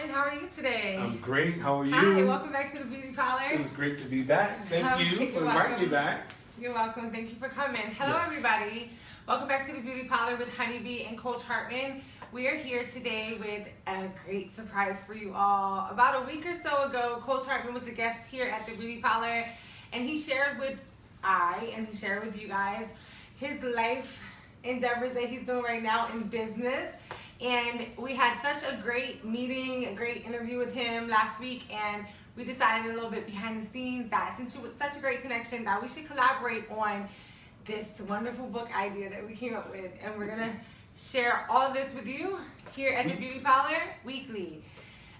Hartman. How are you today? I'm great. How are you? Hi, welcome back to the beauty parlor. It's great to be back. Thank you for inviting me back. You're welcome. Thank you for coming. Hello, everybody. Welcome back to the beauty parlor with Honeybee and Coach Hartman. We are here today with a great surprise for you all. About a week or so ago, Coach Hartman was a guest here at the beauty parlor, and he shared with you guys his life endeavors that he's doing right now in business. And we had such a great meeting, a great interview with him last week, and we decided a little bit behind the scenes that since it was such a great connection that we should collaborate on this wonderful book idea that we came up with. And we're gonna share all of this with you here at the beauty parlor weekly.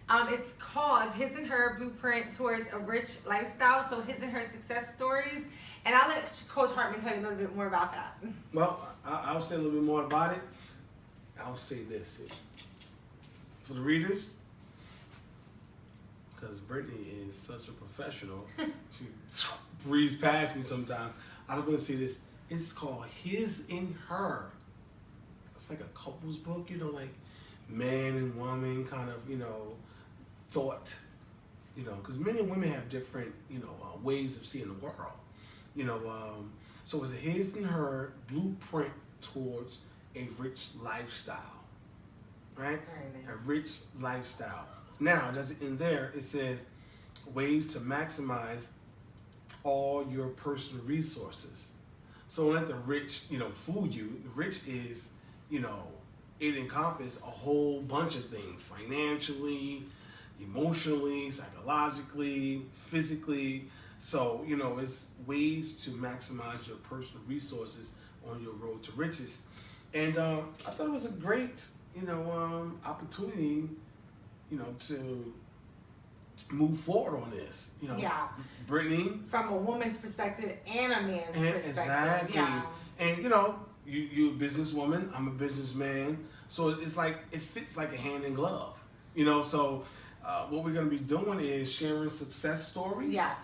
It's called His and Her Blueprint Towards a Rich Lifestyle. So his and her success stories. And I'll let Coach Hartman tell you a little bit more about that. Well, I'll say a little bit more about it. I'll say this for the readers, because Brittany is such a professional. She breezes past me sometimes. I was going to say this. It's called His and Her. It's like a couples book, like man and woman kind of, thought, because men and women have different, ways of seeing the world, so it's a His and Her Blueprint Towards a Rich Lifestyle, right? Very nice. A rich lifestyle. Now, in there, it says ways to maximize all your personal resources. So don't let the rich, fool you. The rich is, it encompasses a whole bunch of things: financially, emotionally, psychologically, physically. So, it's ways to maximize your personal resources on your road to riches. And I thought it was a great, opportunity, to move forward on this. Yeah. Brittany. From a woman's perspective and a man's perspective. Exactly. Yeah. And, you're a businesswoman, I'm a businessman. So it's like, it fits like a hand in glove. So what we're going to be doing is sharing success stories. Yes.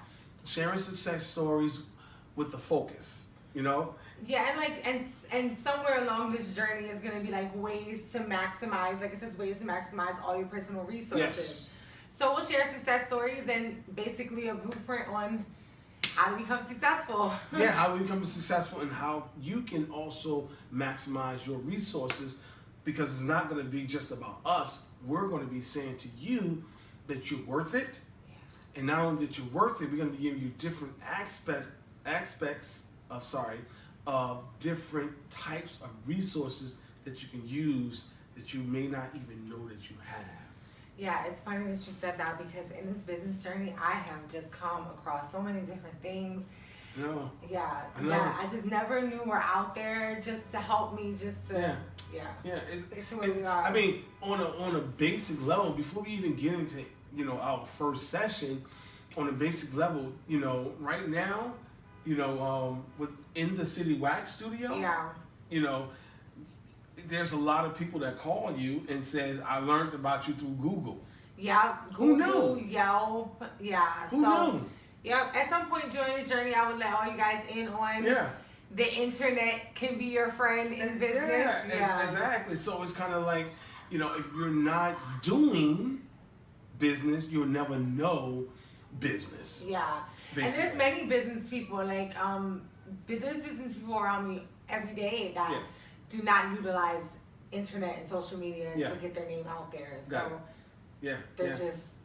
Sharing success stories with the focus, Yeah, and somewhere along this journey is going to be like ways to maximize, like it says, ways to maximize all your personal resources. Yes. So we'll share success stories and basically a blueprint on how to become successful. Yeah, how we become successful and how you can also maximize your resources, because it's not going to be just about us. We're going to be saying to you that you're worth it. Yeah. And not only that you're worth it, we're going to be giving you different aspects of different types of resources that you can use that you may not even know that you have. Yeah, it's funny that you said that, because in this business journey, I have just come across so many different things. No. Yeah, I know. that I just never knew were out there just to help me, just to get to where we are. I mean, on a basic level, before we even get into our first session, on a basic level, right now, within the City Wax Studio, there's a lot of people that call you and says, I learned about you through Google. Yeah, Google, Yelp, Who knew? Yep. At some point during this journey, I would let all you guys in on the internet can be your friend in business. Yeah, exactly. So it's kind of like, if you're not doing business, you'll never know business. Yeah. Basically. And there's many business people, like, there's business people around me every day that do not utilize internet and social media to get their name out there. So they're just,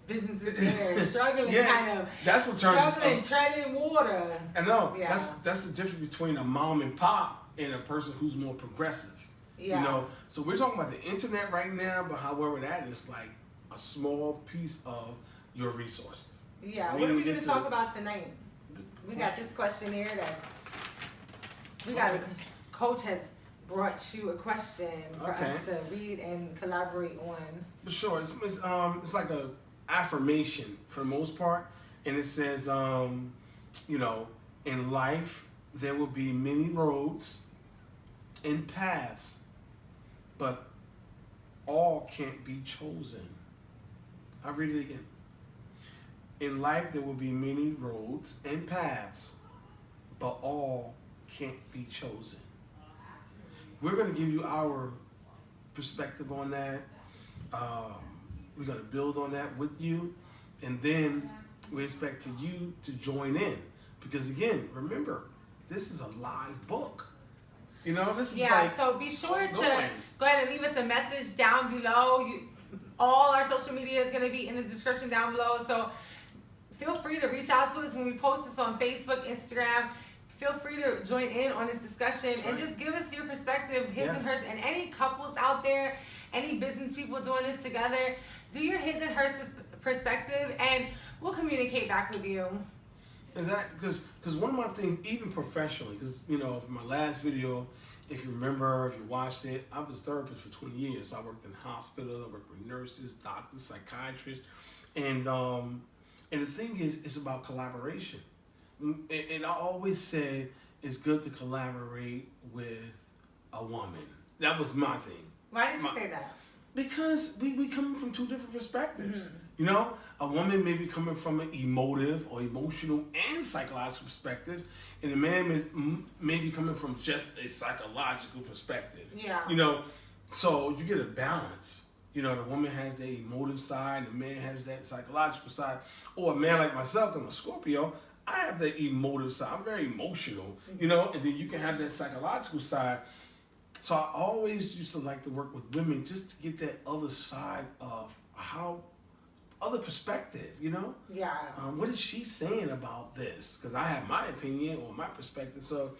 businesses there struggling, kind of. That's what struggling, treading water. I know. Yeah. That's the difference between a mom and pop and a person who's more progressive. Yeah. So we're talking about the internet right now, but however that is like a small piece of your resources. Yeah. What are we going to talk about tonight? We got this questionnaire Coach has brought you a question for us to read and collaborate on. For sure. It's like a affirmation for the most part, and it says, in life there will be many roads and paths, but all can't be chosen. I'll read it again. In life there will be many roads and paths, but all can't be chosen. We're going to give you our perspective on that. We're going to build on that with you. And then we expect for you to join in. Because again, remember, this is a live book. You know, this is so be sure to ongoing. go ahead and leave us a message down below. All our social media is going to be in the description down below. So feel free to reach out to us when we post this on Facebook, Instagram. Feel free to join in on this discussion and just give us your perspective, his and hers, and any couples out there, any business people doing this together. Do your his and hers perspective, and we'll communicate back with you. Exactly, because one of my things, even professionally, because you know, from my last video, if you remember, if you watched it, I was a therapist for 20 years. So I worked in hospitals, I worked with nurses, doctors, psychiatrists, and the thing is, it's about collaboration. And I always said it's good to collaborate with a woman. That was my thing. Why did you say that? Because we come from two different perspectives. You know, a woman may be coming from an emotive or emotional and psychological perspective, and a man may be coming from just a psychological perspective. Yeah. You know, so you get a balance. You know, the woman has the emotive side, the man has that psychological side. Or a man like myself, I'm a Scorpio, I have the emotive side. I'm very emotional, you know, and then you can have that psychological side. So I always used to like to work with women just to get that other side of other perspective, you know? Yeah. What is she saying about this? Because I have my opinion or my perspective. So,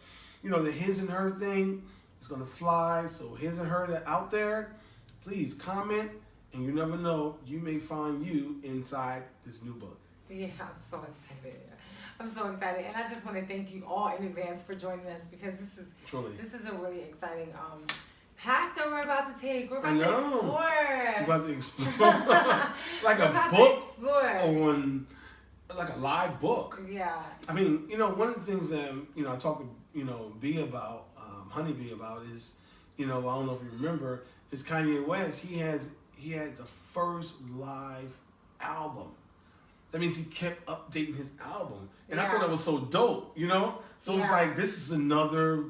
you know, the his and her thing is going to fly. So his and her that out there, please comment. And you never know, you may find you inside this new book. Yeah, I'm so excited. I'm so excited, and I just want to thank you all in advance for joining us, because this is a really exciting path that we're about to take. We're about to explore. We're about to explore like a book on like a live book. Yeah. I mean, you know, one of the things that you know I talked to B about Honeybee about is, you know, I don't know if you remember, is Kanye West. He had the first live album. That means he kept updating his album. And I thought that was so dope, you know? So it's like, this is another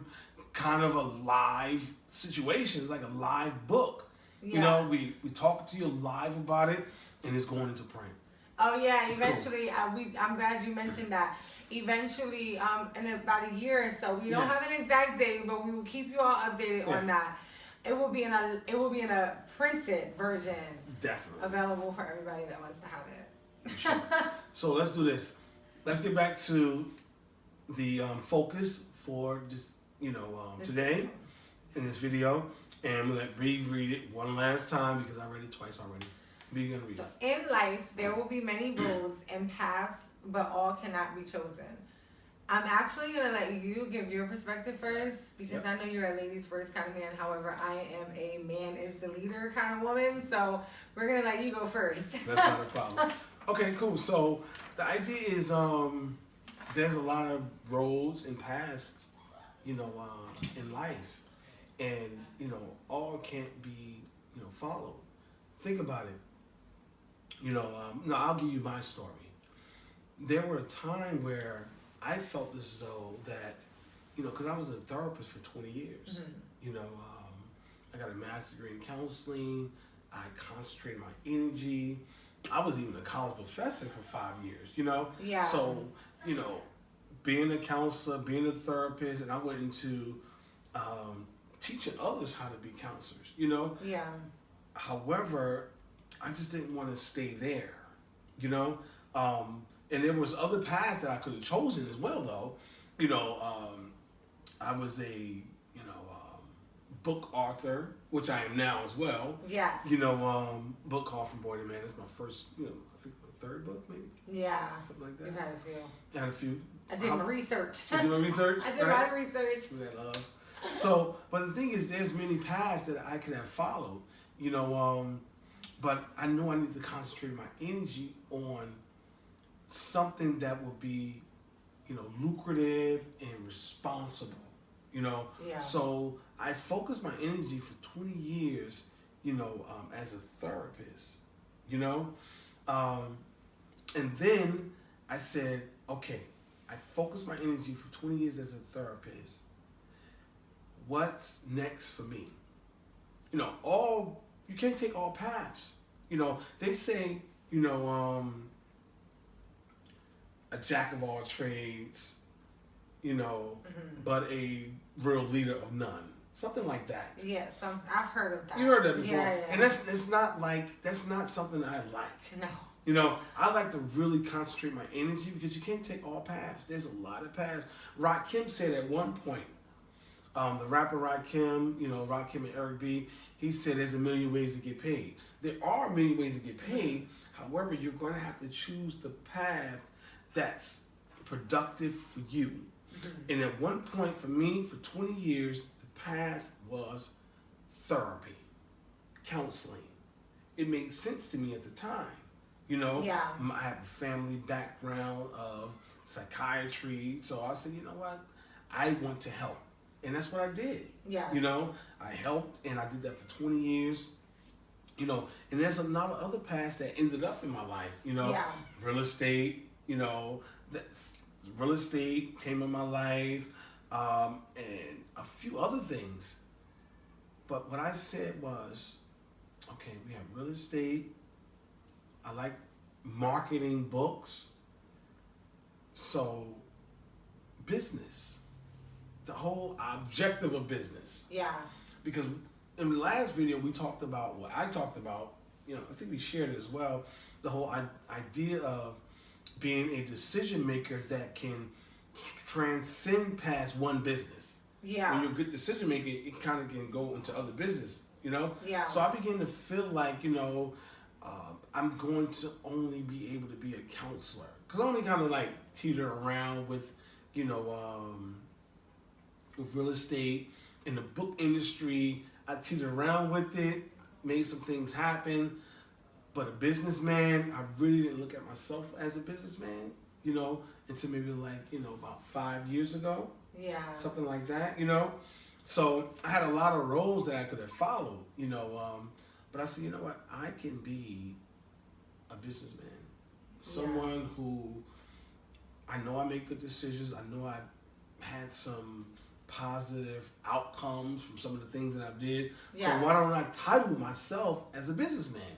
kind of a live situation. It's like a live book. You know, we talk to you live about it, and it's going into print. Oh, yeah. Eventually, cool. I'm glad you mentioned that. Eventually, in about a year or so, we don't have an exact date, but we will keep you all updated on that. It will be in a printed version. Definitely. Available for everybody that wants to have it. Sure. So let's do this. Let's get back to the focus for just today in this video, and I'm gonna reread it one last time because I read it twice already. Be gonna read it. In life, there will be many roads and paths, but all cannot be chosen. I'm actually gonna let you give your perspective first, because I know you're a ladies first kind of man. However, I am a man is the leader kind of woman, so we're gonna let you go first. That's not a problem. Okay, cool. So the idea is there's a lot of roads and paths, in life, and all can't be followed. Think about it. No, I'll give you my story. There were a time where I felt as though that, because I was a therapist for 20 years. I got a master's degree in counseling. I concentrated my energy. I was even a college professor for 5 years, Yeah. So, being a counselor, being a therapist, and I went into teaching others how to be counselors, Yeah. However, I just didn't want to stay there, and there was other paths that I could have chosen as well, though. I was a, book author, which I am now as well. Yes. Book called From Boy to Man. It's my first, I think my third book, maybe. Yeah. Something like that. You've had a few. I had a few. I did my research. Did you do my research? I did my research. So, but the thing is, there's many paths that I could have followed, but I know I need to concentrate my energy on something that will be, lucrative and responsible, Yeah. So I focused my energy for 20 years, as a therapist, and then I said, okay, I focused my energy for 20 years as a therapist. What's next for me? All, you can't take all paths. They say, a jack of all trades, but a real leader of none. Something like that. Yes, I've heard of that. You heard that before. Yeah. And that's not something I like. No. I like to really concentrate my energy because you can't take all paths. There's a lot of paths. Rakim said at one point, the rapper Rakim, Rakim and Eric B, he said there's a million ways to get paid. There are a million ways to get paid. However, you're going to have to choose the path that's productive for you. And at one point for me, for 20 years, the path was therapy, counseling. It made sense to me at the time. I have a family background of psychiatry, so I said, you know what, I want to help, and that's what I did. Yeah. I helped, and I did that for 20 years. And there's a lot of other paths that ended up in my life. Real estate. Real estate came in my life, and a few other things. But what I said was, okay, we have real estate. I like marketing books. So, business. The whole objective of business. Yeah. Because in the last video I talked about, I think we shared it as well, the whole idea of being a decision maker that can transcend past one business. Yeah. When you're a good decision maker, it kind of can go into other business, Yeah. So I began to feel like, I'm going to only be able to be a counselor. Because I only kind of like teeter around with, with real estate. In the book industry, I teetered around with it, made some things happen. But a businessman, I really didn't look at myself as a businessman, until maybe about 5 years ago. Yeah. Something like that, So I had a lot of roles that I could have followed, but I said, you know what, I can be a businessman. Someone who, I know I make good decisions. I know I had some positive outcomes from some of the things that I did. Yes. So why don't I title myself as a businessman?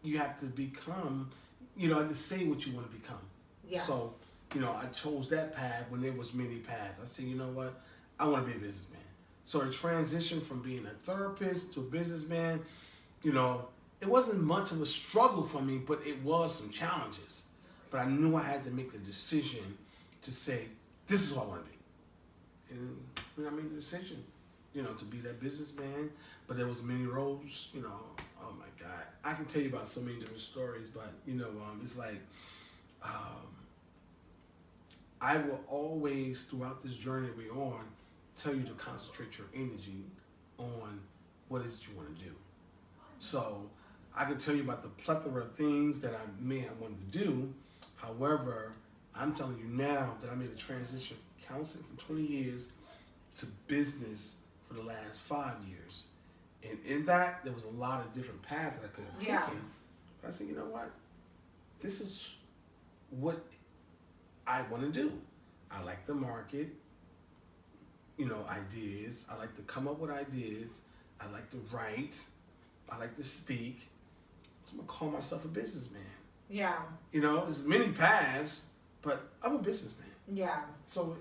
You have to become, you have to say what you want to become. Yes. So, I chose that path when there was many paths. I said, you know what, I want to be a businessman. So the transition from being a therapist to a businessman, it wasn't much of a struggle for me, but it was some challenges. But I knew I had to make the decision to say, this is what I want to be. And I made the decision, to be that businessman. But there was many roles, oh my God. I can tell you about so many different stories, but, it's like, I will always, throughout this journey we're on, tell you to concentrate your energy on what is it you want to do. So I can tell you about the plethora of things that I may have wanted to do. However, I'm telling you now that I made a transition from counseling for 20 years to business for the last 5 years. And in that, there was a lot of different paths that I could have taken. But I said, you know what? This is what I want to do. I like the market, ideas. I like to come up with ideas. I like to write. I like to speak. So I'm going to call myself a businessman. Yeah. There's many paths, but I'm a businessman. Yeah. So,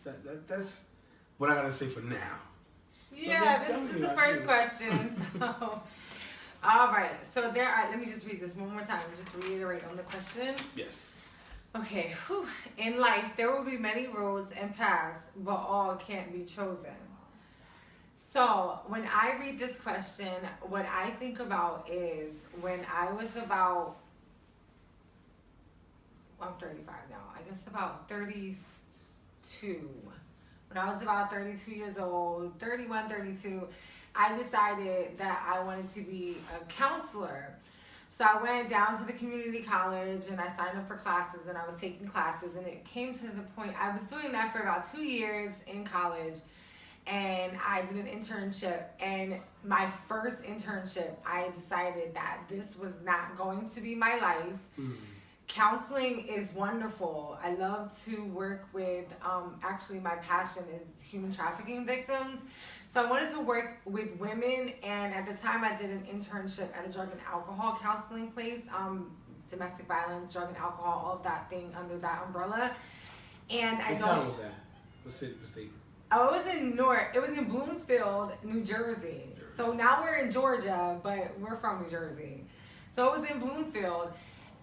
that's what I got to say for now. Yeah, so this is the first question. So, all right. So let me just read this one more time. Just reiterate on the question. Yes. Okay. Whew. In life, there will be many roads and paths, but all can't be chosen. So when I read this question, what I think about is when I was about, I'm 35 now, I guess about 32. When I was about 32 years old, 31, 32, I decided that I wanted to be a counselor. So I went down to the community college and I signed up for classes and I was taking classes, and it came to the point, I was doing that for about 2 years in college, and I did an internship, and my first internship, I decided that this was not going to be my life. Mm. Counseling is wonderful. I love to work with, actually my passion is human trafficking victims. So I wanted to work with women, and at the time I did an internship at a drug and alcohol counseling place, domestic violence, drug and alcohol, all of that thing under that umbrella. And What town was that? What city? What state? Oh, it was in It was in Bloomfield, New Jersey. So now we're in Georgia, but we're from New Jersey. So it was in Bloomfield,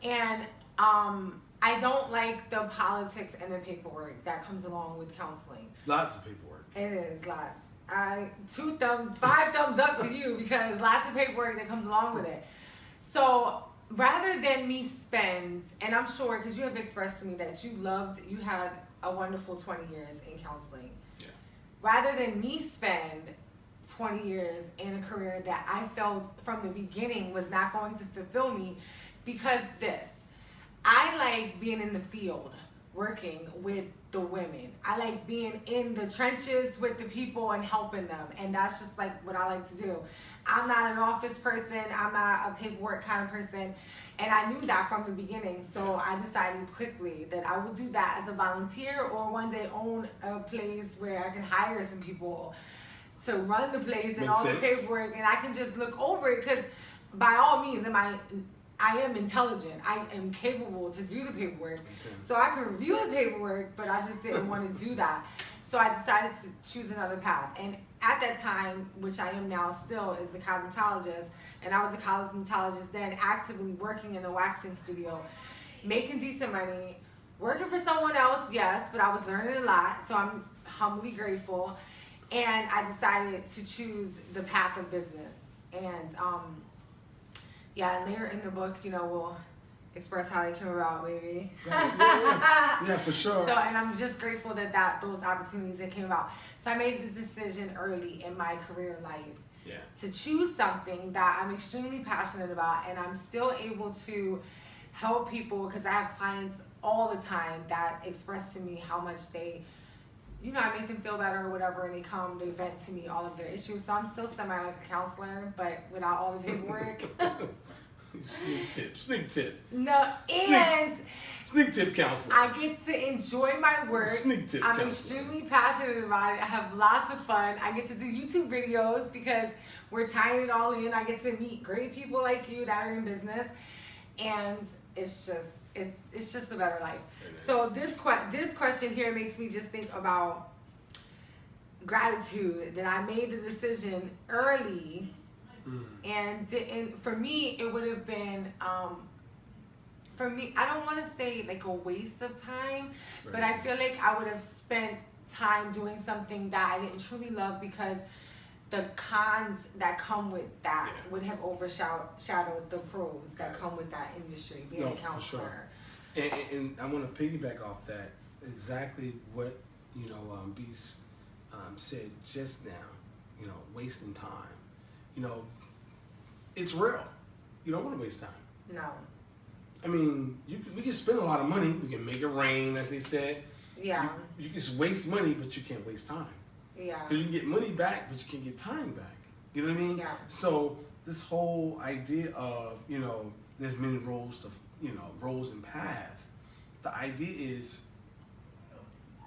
and I don't like the politics and the paperwork that comes along with counseling. Lots of paperwork. It is lots. 5 thumbs up to you, because lots of paperwork that comes along with it. So rather than me spend, and I'm sure because you have expressed to me that you had a wonderful 20 years in counseling. Yeah. Rather than me spend 20 years in a career that I felt from the beginning was not going to fulfill me, because I like being in the field working with the women. I like being in the trenches with the people and helping them, and that's just like what I like to do. I'm not an office person, I'm not a paperwork kind of person, and I knew that from the beginning. So I decided quickly that I would do that as a volunteer, or one day own a place where I can hire some people to run the place and all the paperwork, and I can just look over it, because by all means I am intelligent. I am capable to do the paperwork. So I can review the paperwork, but I just didn't want to do that. So I decided to choose another path. And at that time, which I am now still, is a cosmetologist, and I was a cosmetologist then, actively working in the waxing studio, making decent money, working for someone else, yes, but I was learning a lot, so I'm humbly grateful. And I decided to choose the path of business. And yeah, and later in the book, we'll express how it came about, maybe. Yeah, for sure. So, and I'm just grateful that those opportunities that came about. So I made this decision early in my career life to choose something that I'm extremely passionate about, and I'm still able to help people, because I have clients all the time that express to me how much they, I make them feel better or whatever, and they vent to me all of their issues. So I'm still semi like a counselor, but without all the paperwork. Sneak tip. No, and sneak tip counselor. I get to enjoy my work. Sneak tip I'm counselor. extremely passionate about it. I have lots of fun. I get to do YouTube videos because we're tying it all in. I get to meet great people like you that are in business, and it's just a better life. So this question here makes me just think about gratitude, that I made the decision early, and for me it would have been for me, I don't want to say like a waste of time, but I feel like I would have spent time doing something that I didn't truly love, because the cons that come with that would have overshadowed the pros that come with that industry, being a counselor. For sure. And I want to piggyback off that, exactly what B said just now. Wasting time. It's real. You don't want to waste time. No. I mean, we can spend a lot of money. We can make it rain, as they said. Yeah. You can waste money, but you can't waste time. Yeah. Because you can get money back, but you can't get time back. You know what I mean? Yeah. So this whole idea of, there's many roles to, roles and paths. The idea is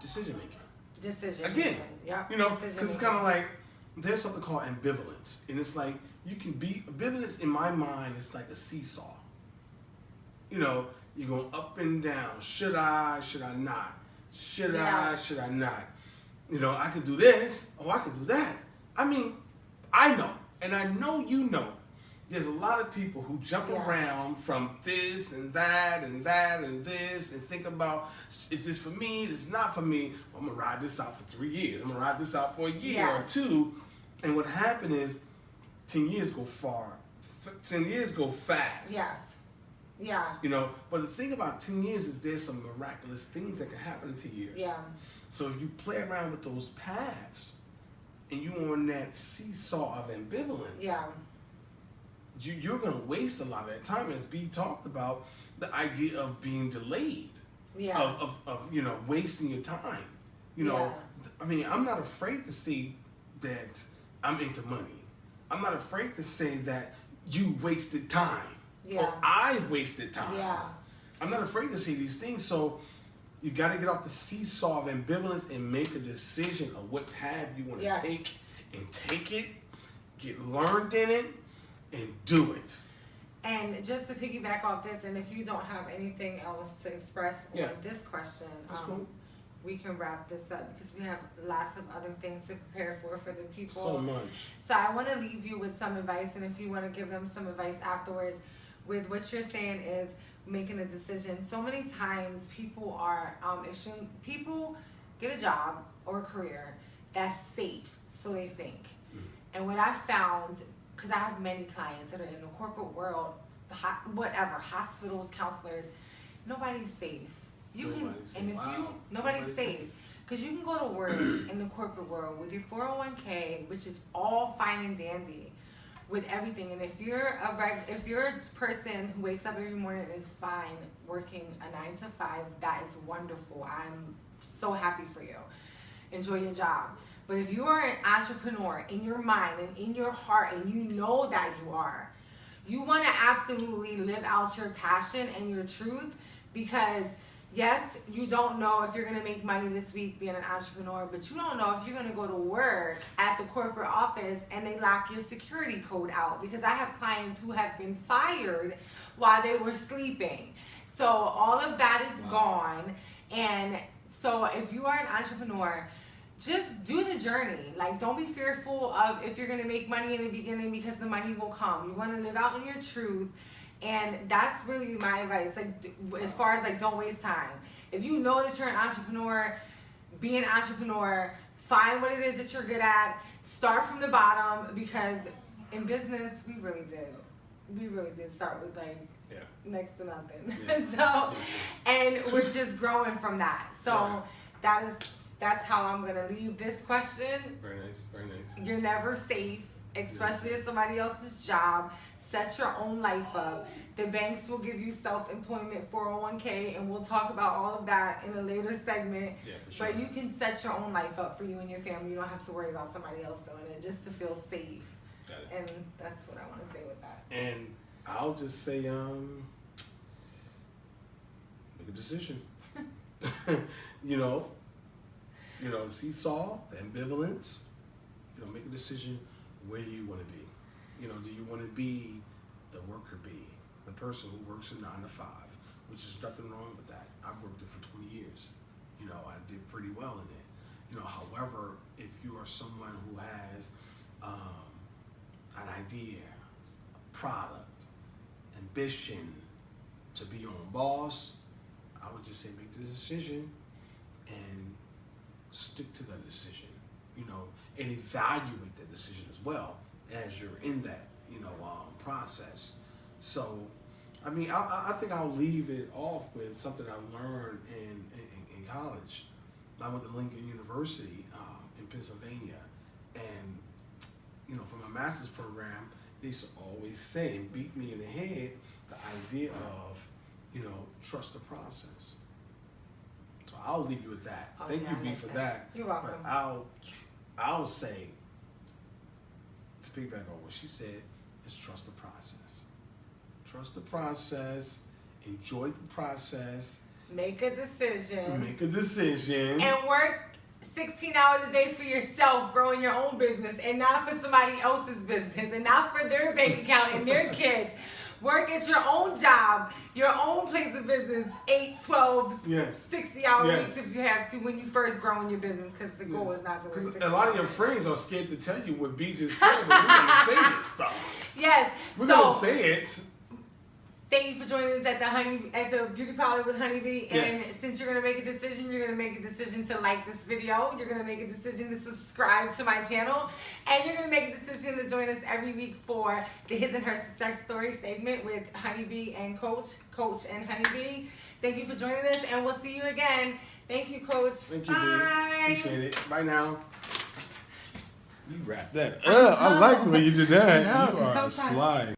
decision making. Again, yeah. Because it's kind of like, there's something called ambivalence. And it's like, you can be, ambivalence in my mind is like a seesaw. You're going up and down. Should I not? Should I not? I could do this, I could do that. I mean, I know, and I know there's a lot of people who jump around from this and that and that and this and think about, is this for me? This is not for me. I'm going to ride this out for 3 years. I'm going to ride this out for a year or two. And what happened is 10 years go far. 10 years go fast. Yes. Yeah. But the thing about 10 years is there's some miraculous things that can happen in 10 years. Yeah. So if you play around with those paths and you're on that seesaw of ambivalence, you're going to waste a lot of that time. As B talked about, the idea of being delayed, of wasting your time. I mean, I'm not afraid to say that I'm into money. I'm not afraid to say that you wasted time. Or I've wasted time. I'm not afraid to say these things. So you got to get off the seesaw of ambivalence and make a decision of what path you want to take and take it, get learned in it, and do it. And just to piggyback off this, and if you don't have anything else to express on this question, cool. we can wrap this up because we have lots of other things to prepare for the people. So much. So I want to leave you with some advice, and if you want to give them some advice afterwards, with what you're saying is making a decision. So many times people are people get a job or a career that's safe, so they think. And what I found, because I have many clients that are in the corporate world, whatever, hospitals, counselors, nobody's safe. Nobody's safe. Because you can go to work in the corporate world with your 401k, which is all fine and dandy, with everything. And if you're a person who wakes up every morning and is fine working a 9 to 5, that is wonderful. I'm so happy for you. Enjoy your job. But if you are an entrepreneur in your mind and in your heart, and you know that you want to absolutely live out your passion and your truth, because yes, you don't know if you're going to make money this week being an entrepreneur, but you don't know if you're going to go to work at the corporate office and they lock your security code out. Because I have clients who have been fired while they were sleeping. So all of that is gone. And so if you are an entrepreneur, just do the journey. Like, don't be fearful of if you're going to make money in the beginning, because the money will come. You want to live out in your truth. And that's really my advice. Like, as far as like, don't waste time. If you know that you're an entrepreneur, be an entrepreneur. Find what it is that you're good at. Start from the bottom, because in business, we really did start with like next to nothing. So, and we're just growing from that. So that's how I'm gonna leave this question. Very nice, very nice. You're never safe, especially at somebody else's job. Set your own life up. The banks will give you self-employment 401k, and we'll talk about all of that in a later segment. Yeah, for sure. But you can set your own life up for you and your family. You don't have to worry about somebody else doing it, just to feel safe. Got it. And that's what I want to say with that. And I'll just say, make a decision. Seesaw, the ambivalence. Make a decision where you want to be. Do you want to be the worker bee, the person who works a 9 to 5, which is nothing wrong with that. I've worked it for 20 years. I did pretty well in it. However, if you are someone who has an idea, a product, ambition to be your own boss, I would just say make the decision and stick to that decision, and evaluate the decision as well as you're in that, process. So, I think I'll leave it off with something I learned in college. I went to Lincoln University in Pennsylvania, and, for my master's program, they used to always say and beat me in the head the idea of, trust the process. So I'll leave you with that. Thank you, B, for that. You're welcome. But I'll say, to piggyback on what she said, is trust the process. Trust the process. Enjoy the process. Make a decision. And work 16 hours a day for yourself, growing your own business, and not for somebody else's business, and not for their bank account and their kids. Work at your own job, your own place of business, 8, 12, 60-hour weeks if you have to, when you first grow in your business, because the goal is not to work 60 hours. A lot of your friends are scared to tell you what B just said, but we're going to say this stuff. Yes. We're going to say it. Thank you for joining us at the Beauty Parlor with Honeybee. And since you're going to make a decision, you're going to make a decision to like this video. You're going to make a decision to subscribe to my channel. And you're going to make a decision to join us every week for the His and Her Success Story segment with Honeybee and Coach and Honeybee. Thank you for joining us, and we'll see you again. Thank you, Coach. Thank you, Bye. B. Appreciate it. Bye now. You wrapped that up. I like the way you did that. You are a slide.